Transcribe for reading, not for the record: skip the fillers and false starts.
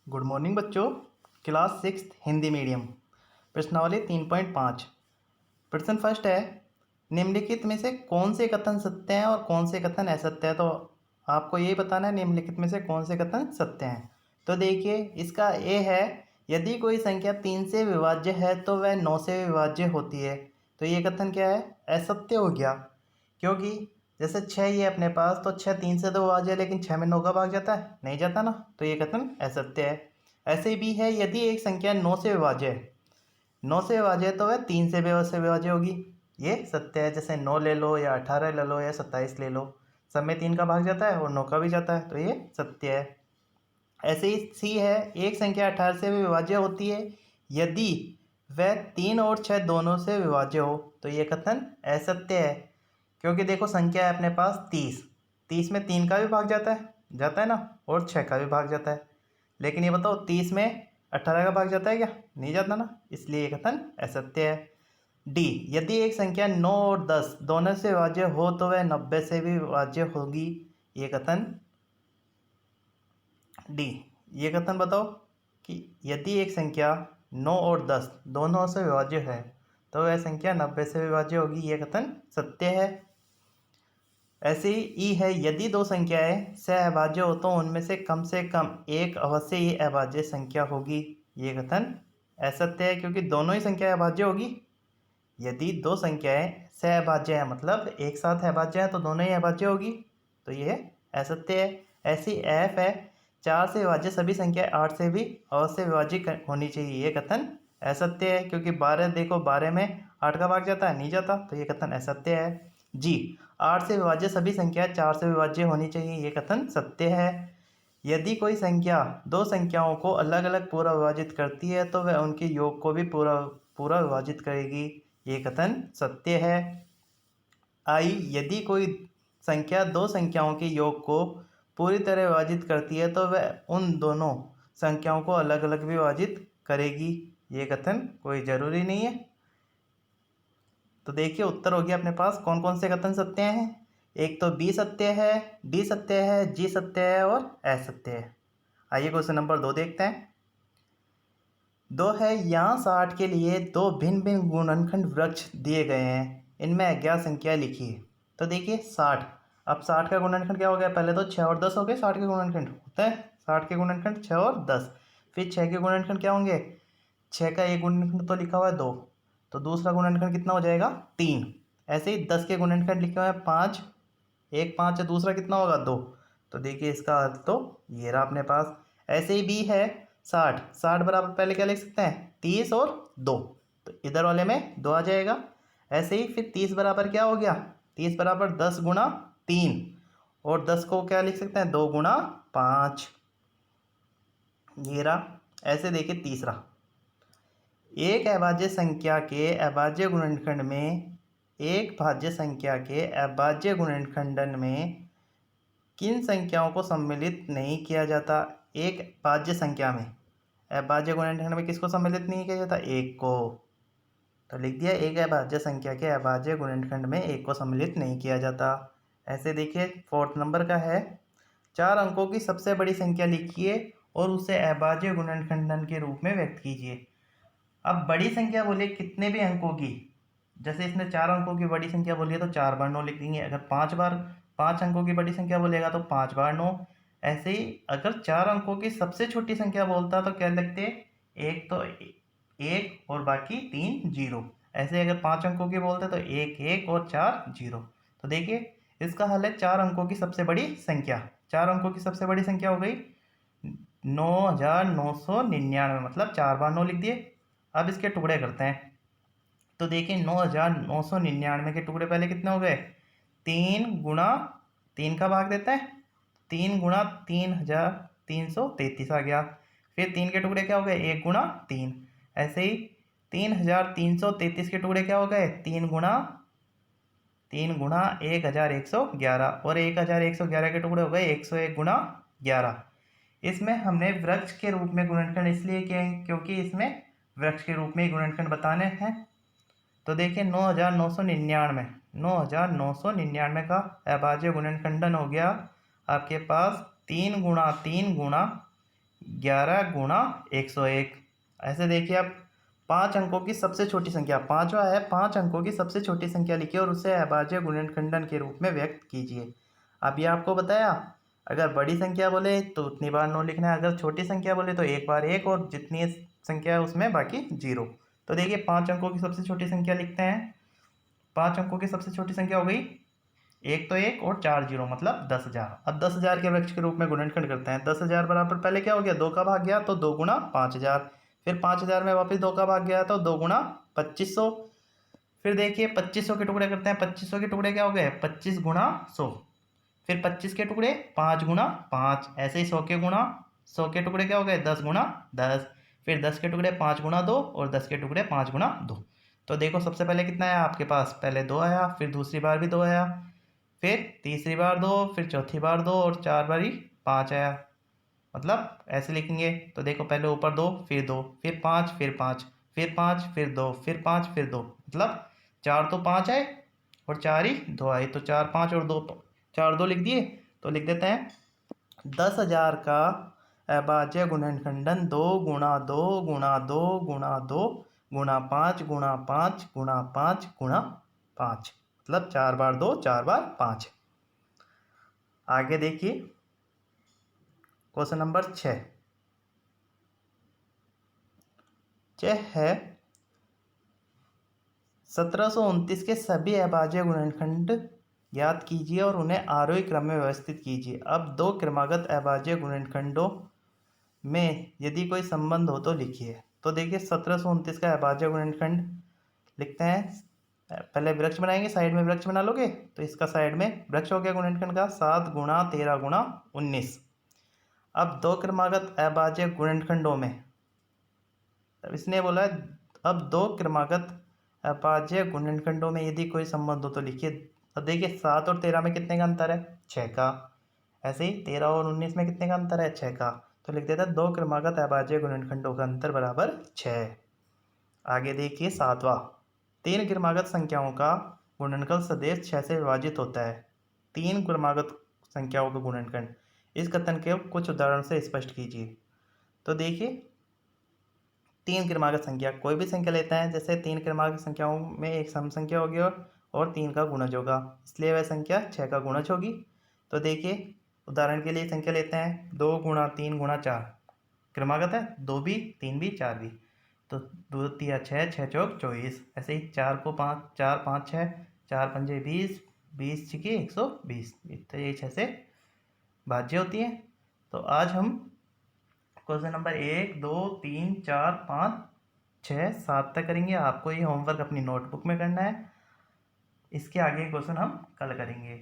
Good morning बच्चों। Class 6 Hindi medium प्रश्नावली 3.5। प्रश्न फर्स्ट है, निम्नलिखित में से कौन से कथन सत्य हैं और कौन से कथन असत्य हैं। तो आपको यही बताना है निम्नलिखित में से कौन से कथन सत्य हैं। तो देखिए इसका ए है, यदि कोई संख्या 3 से विभाज्य है तो वह 9 से विभाज्य होती है। तो ये कथन क्या है, असत्य हो गया, क्योंकि जैसे 6 ये अपने पास, तो 6 3 से तो विभाज्य है, लेकिन 6 में 9 का भाग जाता है, नहीं जाता ना, तो ये कथन असत्य है। ऐसे भी है, यदि एक संख्या 9 से विभाज्य है, 9 से विभाज्य है तो वह 3 से विभाज्य होगी, ये सत्य है। जैसे 9 ले लो या 18 ले लो या 27 ले लो, सब में 3 का भाग जाता है और 9 का भी जाता है, तो ये सत्य है। ऐसे ही सी है, एक संख्या 18 से भी विभाज्य होती है यदि वह 3 और 6 दोनों से विभाज्य हो, तो ये कथन असत्य है। क्योंकि देखो संख्या है अपने पास 30 में 3 का भी भाग जाता है ना, और 6 का भी भाग जाता है, लेकिन ये बताओ 30 में 18 का भाग जाता है क्या, नहीं जाता ना, इसलिए ये कथन असत्य है। डी, यदि एक संख्या 9 और 10 दोनों से विभाज्य हो तो वह 90 से भी विभाज्य होगी, ये कथन डी। ये कथन बताओ कि यदि एक संख्या 9 और 10 दोनों से विभाज्य है तो वह संख्या 90 से विभाज्य होगी, ये कथन सत्य है। ऐसे ही ई है, यदि दो संख्याएं सहअभाज्य हो तो उनमें से कम एक अवश्य ही अभाज्य संख्या होगी, ये कथन असत्य है, क्योंकि दोनों ही संख्याएं अभाज्य होगी। यदि दो संख्याएं सहअभाज्य है मतलब एक साथ अभाज्य है तो दोनों ही अभाज्य होगी, तो यह असत्य है। ऐसी एफ है, 4 से विभाज्य सभी संख्याएं 8 से भी अवश्य विभाज्य होनी चाहिए, ये कथन असत्य है, क्योंकि 12 देखो 12 में 8 का भाग जाता है, नहीं जाता, तो ये कथन असत्य है। जी, 8 से विभाज्य सभी संख्याएं 4 से विभाज्य होनी चाहिए, ये कथन सत्य है। यदि कोई संख्या दो संख्याओं को अलग अलग पूरा विभाजित करती है तो वह उनके योग को भी पूरा पूरा विभाजित करेगी, ये कथन सत्य है। आई, यदि कोई संख्या दो संख्याओं के योग को पूरी तरह विभाजित करती है तो वह उन दोनों संख्याओं को अलग अलग भी विभाजित करेगी, ये कथन कोई जरूरी नहीं है। तो देखिए उत्तर हो गया अपने पास, कौन कौन से कथन सत्य हैं। एक तो बी सत्य है, डी सत्य है, जी सत्य है और असत्य है। आइए क्वेश्चन नंबर 2 देखते हैं। 2 है, यहाँ 60 के लिए दो भिन्न भिन्न गुणनखंड वृक्ष दिए गए हैं, इनमें अज्ञात संख्या लिखिए। तो देखिए 60, अब 60 का गुणनखंड क्या हो गया, पहले तो 6 और 10 हो गए 60 के गुणनखंड होते हैं, 60 के गुणनखंड 6 और 10, फिर 6 के गुणनखंड क्या होंगे, 6 का एक गुणनखंड तो लिखा हुआ है 2, तो दूसरा गुणनखंड कितना हो जाएगा 3। ऐसे ही 10 के गुणनखंड लिखे हुए हैं 5, एक 5 है, दूसरा कितना होगा 2, तो देखिए इसका अर्थ तो ये रहा अपने पास। ऐसे ही बी है 60, 60 बराबर पहले क्या लिख सकते हैं 30 और 2, तो इधर वाले में 2 आ जाएगा। ऐसे ही फिर 30 बराबर क्या हो गया, 30 बराबर 10 गुणा 3, और 10 को क्या लिख सकते हैं 2 गुणा 5, ये रहा। ऐसे देखिए तीसरा, एक अभाज्य संख्या के अभाज्य गुणनखंड में एक भाज्य संख्या के अभाज्य गुणनखंडन में किन संख्याओं को सम्मिलित नहीं किया जाता। एक भाज्य संख्या में अभाज्य गुणनखंड में किसको सम्मिलित नहीं किया जाता, एक को, तो लिख दिया एक अभाज्य संख्या के अभाज्य गुणनखंड में एक को सम्मिलित नहीं किया जाता। ऐसे देखिए 4th नंबर का है, 4 अंकों की सबसे बड़ी संख्या लिखिए और उसे अभाज्य गुणनखंडन के रूप में व्यक्त कीजिए। अब बड़ी संख्या बोले कितने भी अंकों की, जैसे इसने 4 अंकों की बड़ी संख्या बोली है तो 4 बार 9 लिख देंगे, अगर 5 अंकों की बड़ी संख्या बोलेगा तो 5 बार 9। ऐसे ही अगर 4 अंकों की सबसे छोटी संख्या बोलता तो क्या लिखते, एक तो एक और बाकी 3 जीरो। ऐसे अगर 5 अंकों की बोलते तो 1 1 और 4 जीरो। तो देखिए इसका हल है 4 अंकों की सबसे बड़ी संख्या। 4 अंकों की सबसे बड़ी संख्या हो गई 9999, मतलब 4 बार 9 लिख दिए। अब इसके टुकड़े करते हैं, तो देखिए 9999 के टुकड़े पहले कितने हो गए, 3 गुणा 3 का भाग देते हैं, 3 गुणा 3333 आ गया। फिर 3 के टुकड़े क्या हो गए, 1 गुणा 3। ऐसे ही 3333 के टुकड़े क्या हो गए, 3 गुणा 1111, और 1111 के टुकड़े हो गए 101 गुणा 11। इसमें हमने वृक्ष के रूप में गुणनखंड इसलिए किए हैं क्योंकि इसमें वृक्ष के रूप में ही गुणनखंड बताने हैं। तो देखिए 9999 का अभाज्य गुणनखंडन हो गया आपके पास 3 गुणा 3 गुणा 11 गुणा 101। ऐसे देखिए आप 5 अंकों की सबसे छोटी संख्या, पाँचवा है, 5 अंकों की सबसे छोटी संख्या लिखिए और उसे अभाज्य गुणनखंडन के रूप में व्यक्त कीजिए। अब ये आपको बताया, अगर बड़ी संख्या बोले तो उतनी बार 9 लिखना है, अगर छोटी संख्या बोले तो एक बार 1 और जितनी संख्या है उसमें बाकी 0। तो देखिए 5 अंकों की सबसे छोटी संख्या लिखते हैं। 5 अंकों की सबसे छोटी संख्या हो गई, एक तो 1 और 4 0 मतलब 10,000। अब 10,000 के वृक्ष के रूप में गुणनखंड करते हैं। 10,000 बराबर पहले क्या हो गया, 2 का भाग गया तो 2 गुणा 5,000, फिर 5,000 में वापस 2 का भाग गया तो 2 गुणा 2500। फिर देखिए 2500 के टुकड़े करते हैं। 2500 के टुकड़े क्या हो गए, 25 गुणा 100। फिर 25 के टुकड़े 5 गुणा 5। ऐसे ही 100 के गुणा 100 के टुकड़े क्या हो गए, 10 गुणा 10। फिर 10 के टुकड़े 5 गुणा 2 और 10 के टुकड़े 5 गुणा 2। तो देखो सबसे पहले कितना आया आपके पास, पहले 2 आया, फिर दूसरी बार भी 2 आया, फिर तीसरी बार 2, फिर चौथी बार 2 और 4 बारी 5 आया। मतलब ऐसे लिखेंगे तो देखो पहले ऊपर 2, फिर 2, फिर 5, फिर 5, फिर 5, फिर 2, फिर 5, फिर 2, मतलब 4 तो 5 आए और 4 ही 2 आए, तो 4 5 और 2 4 2 लिख दिए। तो लिख देते हैं 10,000 का अभाज्य गुणनखंडन 2 गुणा 2 गुणा 2 गुणा 2 गुणा 5 गुणा 5 गुणा 5 गुणा 5, मतलब 4 बार 2 4 बार 5। आगे देखिए क्वेश्चन नंबर 6 है 1729 के सभी अभाज्य गुणनखंड ज्ञात कीजिए और उन्हें आरोही क्रम में व्यवस्थित कीजिए। अब दो क्रमागत अभाज्य गुणनखंडों में यदि कोई संबंध हो तो लिखिए। तो देखिए 1729 का अभाज्य गुणनखंड लिखते हैं। पहले वृक्ष बनाएंगे, साइड में वृक्ष बना लोगे तो इसका साइड में वृक्ष हो गया गुणनखंड का 7 गुणा 13 गुणा 19। अब दो क्रमागत अभाज्य गुणनखंडों में, अब इसने बोला है अब दो क्रमागत अभाज्य गुणनखंडों में यदि कोई संबंध हो तो लिखिए। अब देखिए 7 और 13 में कितने का अंतर है, 6 का। ऐसे ही 13 और 19 में कितने का अंतर है, 6 का। तो लिख देता है दो क्रमागत अभाज्य गुणनखंडों का अंतर बराबर 6। आगे देखिए 7वां, 3 क्रमागत संख्याओं का गुणनखंड सदैव 6 से विभाजित होता है। 3 क्रमागत संख्याओं का गुणनखंड, इस कथन के कुछ उदाहरण से स्पष्ट कीजिए। तो देखिए 3 क्रमागत संख्या, कोई भी संख्या लेते हैं, जैसे 3 क्रमागत संख्याओं में एक सम संख्या होगी और 3 का गुणज होगा, इसलिए वह संख्या 6 का गुणज होगी। तो देखिए उदाहरण के लिए संख्या लेते हैं 2 गुणा 3 गुणा 4, क्रमागत है, 2 भी 3 भी 4 भी, तो 2 तिया 6, 6 चौक 24। ऐसे ही 4 को 5, 4 5 6, 4 पंजे 20, 20 छिके 120, तो ये 6 से भाज्य होती है। तो आज हम क्वेश्चन नंबर 1 2 3 4 5 6 7 तक करेंगे। आपको ये होमवर्क अपनी नोटबुक में करना है। इसके आगे क्वेश्चन हम कल करेंगे।